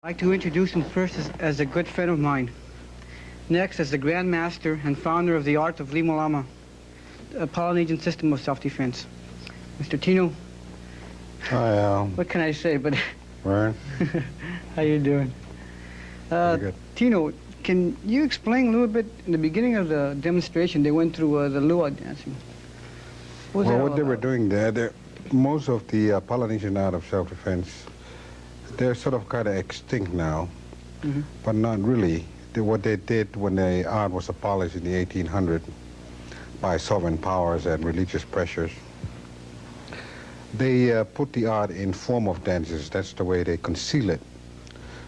I'd like to introduce him first as a good friend of mine. Next, as the Grand Master and founder of the art of Lima Lama, a Polynesian system of self-defense. Mr. Tino. Hi, Al. What can I say, but... Right. How you doing? Pretty good. Tino, can you explain a little bit, in the beginning of the demonstration, they went through the luau dancing. What was that all What they were about? doing there, most of the Polynesian art of self-defense, they're sort of kind of extinct now, but not really. What they did when the art was abolished in the 1800s by sovereign powers and religious pressures, they put the art in form of dances. That's the way they conceal it.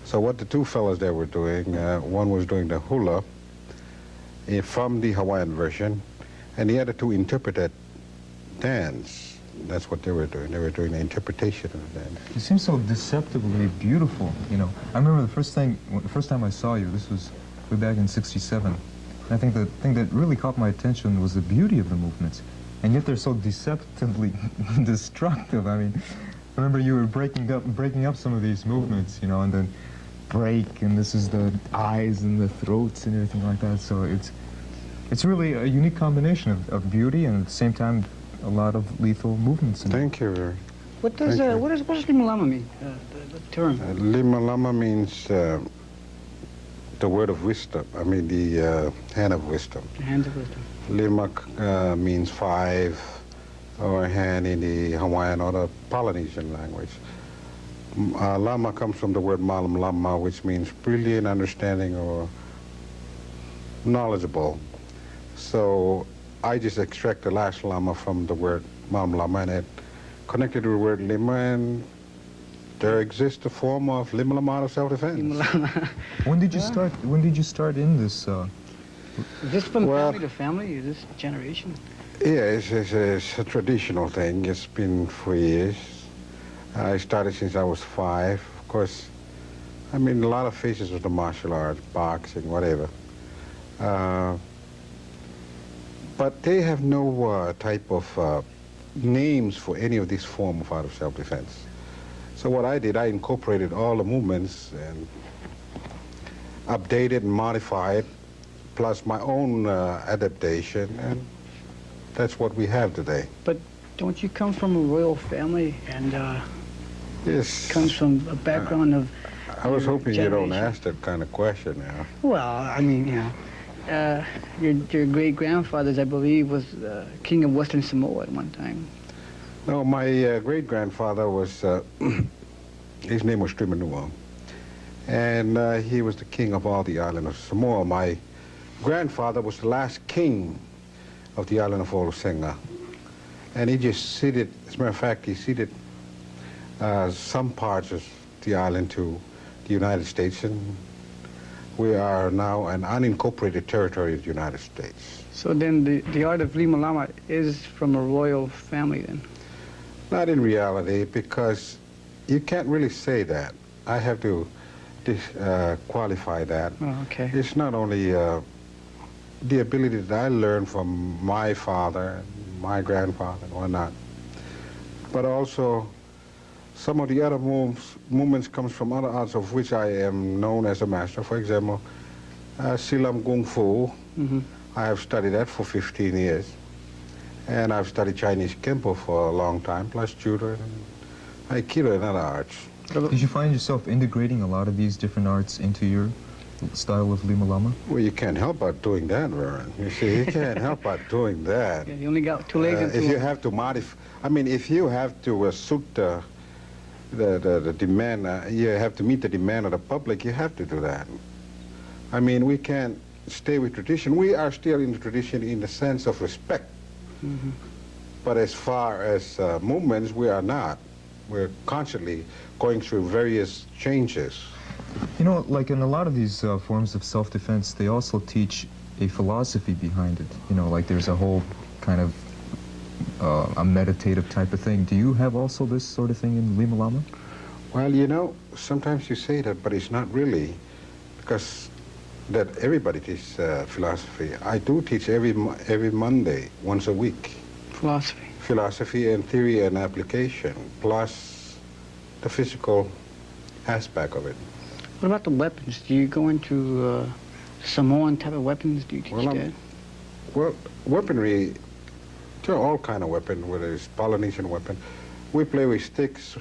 So what the two fellows there were doing, one was doing the hula from the Hawaiian version, and the other two interpreted dance. That's what they were doing. They were doing the interpretation of the dance. You seem so deceptively beautiful, you know. I remember the first time I saw you, this was way back in '67. And I think the thing that really caught my attention was the beauty of the movements. And yet they're so deceptively destructive. I mean, I remember you were breaking up some of these movements, you know, and then break, and this is the eyes and the throats and everything like that. So it's really a unique combination of beauty and at the same time a lot of lethal movements. Thank you. What does Lima Lama mean, the term? Lima Lama means the word of wisdom. I mean, the hand of wisdom. The hands of wisdom. Lima means five, or hand in the Hawaiian or the Polynesian language. Lama comes from the word malam lama, which means brilliant, understanding, or knowledgeable. So I just extract the last lama from the word malam lama and it connected to the word lima, and there exists a form of lima lama out of self-defense. Lima Lama. When did you start? When did you start in this? Is this from family to family? Is this generation? Yeah, it's a traditional thing. It's been for years. I started since I was 5. Of course, I mean, a lot of faces of the martial arts, boxing, whatever. But they have no type of names for any of this form of art of self-defense. So what I did, I incorporated all the movements and updated and modified, plus my own adaptation, and that's what we have today. But don't you come from a royal family and Yes. comes from a background of... I was hoping you don't generation? ask that kind of question now. Well, I mean, you know, your great-grandfather, I believe, was king of Western Samoa at one time. No, my great-grandfather was, his name was Trimanua, and he was the king of all the island of Samoa. My grandfather was the last king of the island of Olosenga, and he just ceded, as a matter of fact, he ceded some parts of the island to the United States, and we are now an unincorporated territory of the United States. So then the art of Lima Lama is from a royal family then? Not in reality, because you can't really say that. I have to qualify that. Oh, okay. It's not only the ability that I learned from my father, my grandfather, and whatnot, but also some of the other movements comes from other arts of which I am known as a master. For example, Silam Kung Fu. I have studied that for 15 years. And I've studied Chinese Kempo for a long time, plus judo and Aikido and other arts. Did you find yourself integrating a lot of these different arts into your style of Lima Lama? Well, you can't help but doing that, Vern. You see, you can't help but doing that. Yeah, you only got 2 legs and 2 If you have to modify, I mean, if you have to suit the demand, you have to meet the demand of the public, you have to do that. I mean, we can't stay with tradition. We are still in the tradition in the sense of respect. But as far as movements, we are not. We're constantly going through various changes. You know, like in a lot of these forms of self-defense, they also teach a philosophy behind it. You know, like there's a whole kind of a meditative type of thing. Do you have also this sort of thing in Lima Lama? Well, you know, sometimes you say that, but it's not really, because that everybody teaches philosophy. I do teach every Monday, once a week. philosophy. Philosophy and theory and application, plus the physical aspect of it. What about the weapons? Do you go into Samoan type of weapons? Do you teach that? Well, weaponry, there are all kind of weapons, whether it's Polynesian weapon. We play with sticks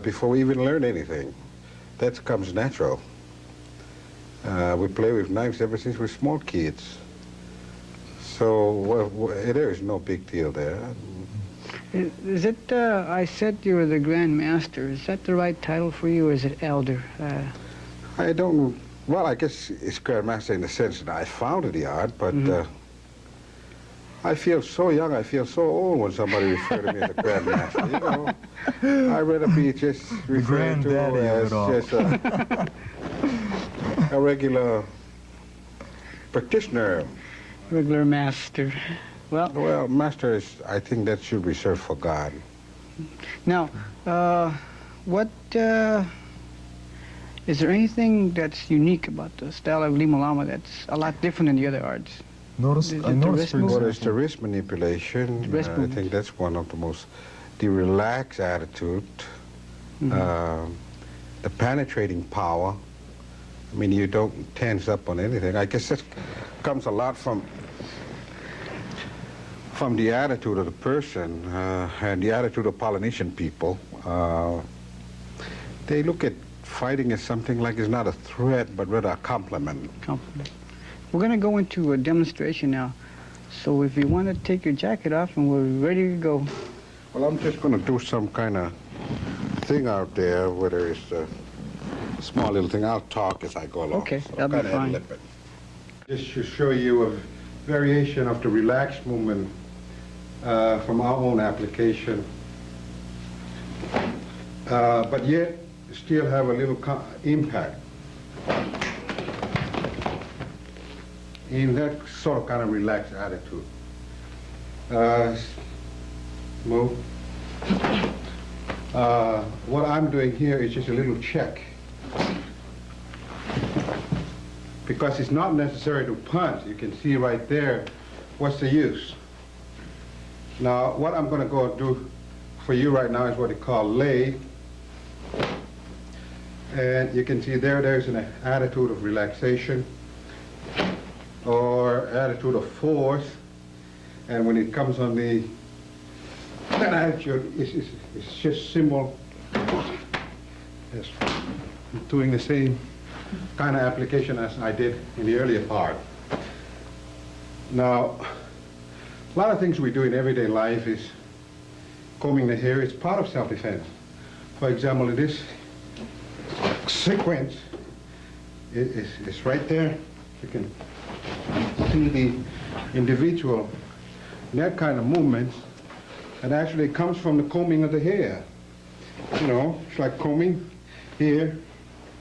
before we even learn anything. That comes natural. We play with knives ever since we're small kids. So there is no big deal there. Is it, I said you were the Grand Master. Is that the right title for you, or is it Elder? I don't, well, I guess it's Grand Master in the sense that I founded the art, but I feel so young, I feel so old when somebody refers to me as a Grand Master, you know. I'd rather be just referred to as just a regular practitioner. Regular master. Well, master is, I think that should be reserved for God. Now, what, is there anything that's unique about the style of Lima Lama that's a lot different than the other arts? I noticed, for example, Well, it's the wrist manipulation. I think that's one of the most, the relaxed attitude, the penetrating power. I mean, you don't tense up on anything. I guess that comes a lot from the attitude of the person and the attitude of Polynesian people. They look at fighting as something like it's not a threat, but rather a compliment. We're going to go into a demonstration now. So if you want to take your jacket off and we're ready to go. Well, I'm just going to do some kind of thing out there, whether it's a small little thing. I'll talk as I go along. Okay, so that'll be fine. Just to show you a variation of the relaxed movement from our own application, but yet still have a little impact in that sort of kind of relaxed attitude. Move. What I'm doing here is just a little check, because it's not necessary to punch. You can see right there, what's the use? Now, what I'm going to go do for you right now is what they call lay. And you can see there's an attitude of relaxation or attitude of force. And when it comes on that attitude, it's just simple. Yes, doing the same kind of application as I did in the earlier part. Now, a lot of things we do in everyday life is combing the hair. It's part of self-defense. For example, in this sequence, it's right there. You can see the individual, that kind of movement, and actually comes from the combing of the hair. You know, it's like combing here,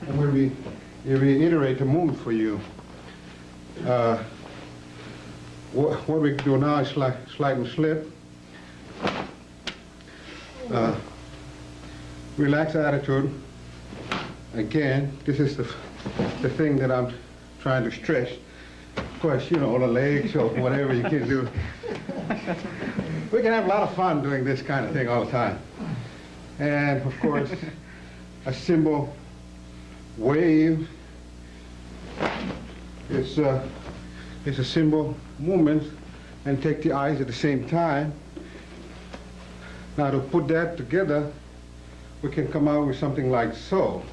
and we reiterate the movement for you. What we do now is slide and slip. Relaxed attitude. Again, this is the thing that I'm trying to stress. Of course, you know, the legs or whatever you can do. We can have a lot of fun doing this kind of thing all the time. And of course, a simple wave. It's a simple movement, and take the eyes at the same time. Now to put that together, we can come out with something like so.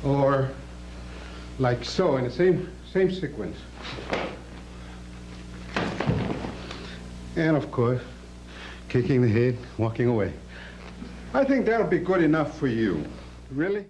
Or like so, in the same sequence. And of course, kicking the head, walking away. I think that'll be good enough for you. Really?